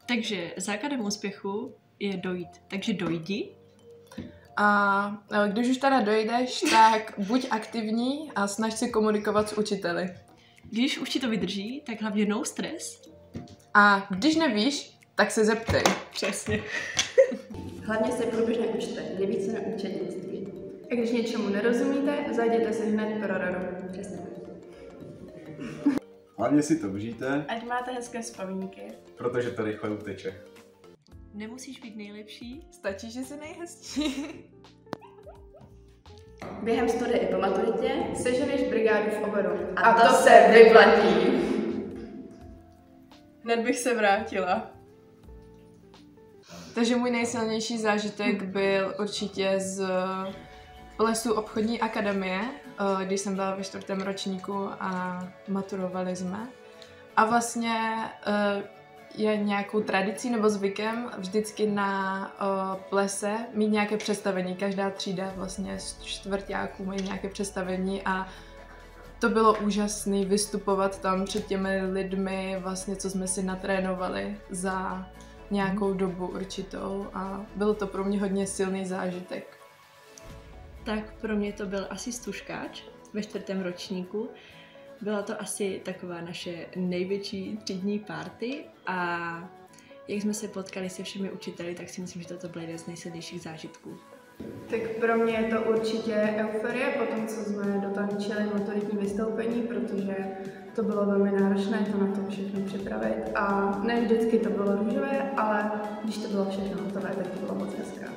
Takže základem úspěchu je dojít. Takže dojdi. A když už teda dojdeš, tak buď aktivní a snaž se komunikovat s učiteli. Když už ti to vydrží, tak hlavně no stres. A když nevíš, tak se zeptej. Přesně. Hlavně se průběžně učte, nejvíce na účetnictví. A když něčemu nerozumíte, zajděte si hned pro radu. Přesně. Hlavně si to užijte, Ať máte hezké vzpomínky. protože to rychle uteče. Nemusíš být nejlepší. Stačí, že jsi nejhezčí. Během studia i po maturitě Seženeš brigádu v oboru. a to se vyplatí. Hned bych se vrátila. Takže můj nejsilnější zážitek byl určitě z plesu obchodní akademie, když jsem byla ve 4. ročníku a maturovali jsme. A vlastně je nějakou tradicí nebo zvykem vždycky na plese mít nějaké představení. Každá třída vlastně z čtvrťáků mají nějaké představení a to bylo úžasné vystupovat tam před těmi lidmi, vlastně, co jsme si natrénovali za nějakou dobu určitou a byl to pro mě hodně silný zážitek. Tak pro mě to byl asi stužkáč ve 4. ročníku. Byla to asi taková naše největší třídní party a jak jsme se potkali se všemi učiteli, tak si myslím, že toto byl jeden z nejsilnějších zážitků. Tak pro mě je to určitě euforie po tom, co jsme dotančili maturitní vystoupení, protože to bylo velmi náročné to na to všechno připravit a ne vždycky to bylo růžové, ale když to bylo všechno hotové, tak to bylo moc hezké.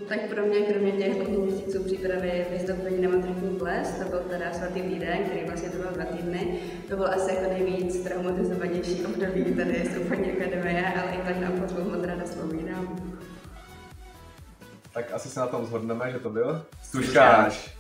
Tak pro mě, kromě těch 2 měsíců přípravy vystoupení na maturitní ples, to byl teda svatý týden, který vlastně trval 2 týdny. To bylo asi jako nejvíc traumatizovanější období tady z obchodní akademie, ale i tak na potřebu moc ráda vzpomínám. Tak asi se na tom shodneme, že to byl stužkáč.